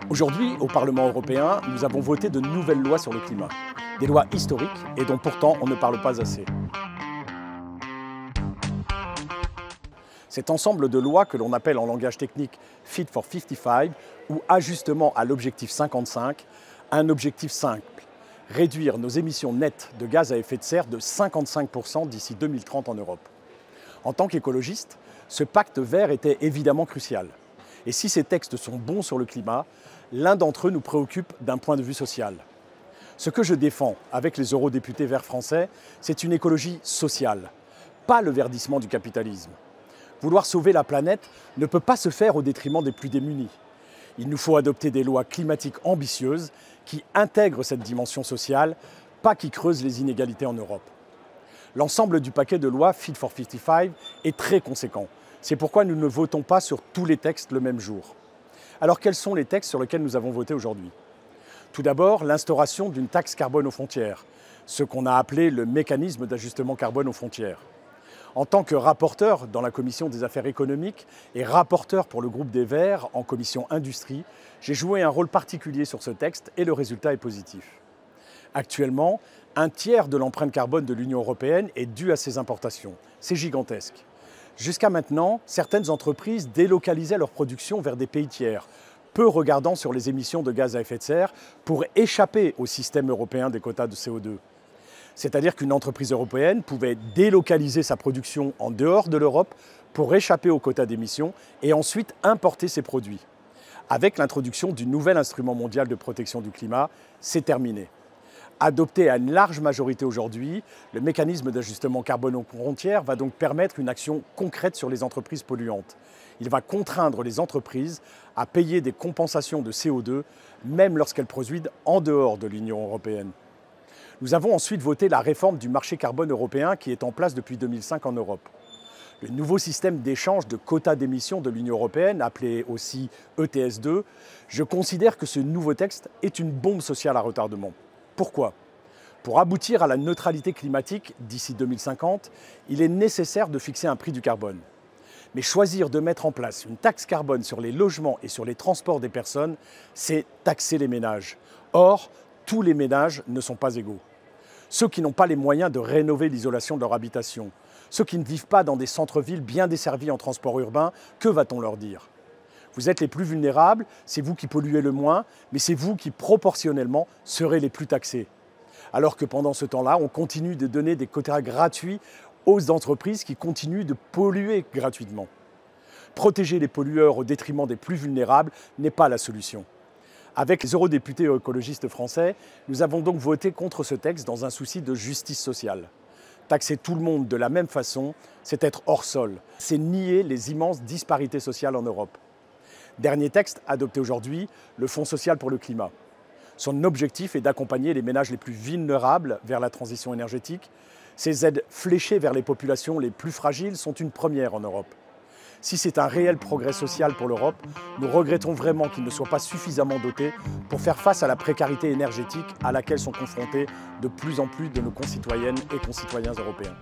Aujourd'hui, au Parlement européen, nous avons voté de nouvelles lois sur le climat. Des lois historiques et dont pourtant on ne parle pas assez. Cet ensemble de lois que l'on appelle en langage technique Fit for 55 ou ajustement à l'objectif 55 a un objectif simple: réduire nos émissions nettes de gaz à effet de serre de 55% d'ici 2030 en Europe. En tant qu'écologiste, ce pacte vert était évidemment crucial. Et si ces textes sont bons sur le climat, l'un d'entre eux nous préoccupe d'un point de vue social. Ce que je défends avec les eurodéputés verts français, c'est une écologie sociale, pas le verdissement du capitalisme. Vouloir sauver la planète ne peut pas se faire au détriment des plus démunis. Il nous faut adopter des lois climatiques ambitieuses qui intègrent cette dimension sociale, pas qui creusent les inégalités en Europe. L'ensemble du paquet de lois Fit for 55 est très conséquent. C'est pourquoi nous ne votons pas sur tous les textes le même jour. Alors quels sont les textes sur lesquels nous avons voté aujourd'hui? Tout d'abord, l'instauration d'une taxe carbone aux frontières, ce qu'on a appelé le mécanisme d'ajustement carbone aux frontières. En tant que rapporteur dans la commission des affaires économiques et rapporteur pour le groupe des Verts en commission industrie, j'ai joué un rôle particulier sur ce texte et le résultat est positif. Actuellement, un tiers de l'empreinte carbone de l'Union européenne est due à ces importations. C'est gigantesque. Jusqu'à maintenant, certaines entreprises délocalisaient leur production vers des pays tiers, peu regardant sur les émissions de gaz à effet de serre pour échapper au système européen des quotas de CO2. C'est-à-dire qu'une entreprise européenne pouvait délocaliser sa production en dehors de l'Europe pour échapper aux quotas d'émissions et ensuite importer ses produits. Avec l'introduction du nouvel instrument mondial de protection du climat, c'est terminé. Adopté à une large majorité aujourd'hui, le mécanisme d'ajustement carbone aux frontières va donc permettre une action concrète sur les entreprises polluantes. Il va contraindre les entreprises à payer des compensations de CO2, même lorsqu'elles produisent en dehors de l'Union européenne. Nous avons ensuite voté la réforme du marché carbone européen qui est en place depuis 2005 en Europe. Le nouveau système d'échange de quotas d'émissions de l'Union européenne, appelé aussi ETS2, je considère que ce nouveau texte est une bombe sociale à retardement. Pourquoi? Pour aboutir à la neutralité climatique d'ici 2050, il est nécessaire de fixer un prix du carbone. Mais choisir de mettre en place une taxe carbone sur les logements et sur les transports des personnes, c'est taxer les ménages. Or, tous les ménages ne sont pas égaux. Ceux qui n'ont pas les moyens de rénover l'isolation de leur habitation, ceux qui ne vivent pas dans des centres-villes bien desservis en transport urbain, que va-t-on leur dire? Vous êtes les plus vulnérables, c'est vous qui polluez le moins, mais c'est vous qui, proportionnellement, serez les plus taxés. Alors que pendant ce temps-là, on continue de donner des quotas gratuits aux entreprises qui continuent de polluer gratuitement. Protéger les pollueurs au détriment des plus vulnérables n'est pas la solution. Avec les eurodéputés écologistes français, nous avons donc voté contre ce texte dans un souci de justice sociale. Taxer tout le monde de la même façon, c'est être hors sol, c'est nier les immenses disparités sociales en Europe. Dernier texte adopté aujourd'hui, le Fonds social pour le climat. Son objectif est d'accompagner les ménages les plus vulnérables vers la transition énergétique. Ces aides fléchées vers les populations les plus fragiles sont une première en Europe. Si c'est un réel progrès social pour l'Europe, nous regrettons vraiment qu'il ne soit pas suffisamment doté pour faire face à la précarité énergétique à laquelle sont confrontés de plus en plus de nos concitoyennes et concitoyens européens.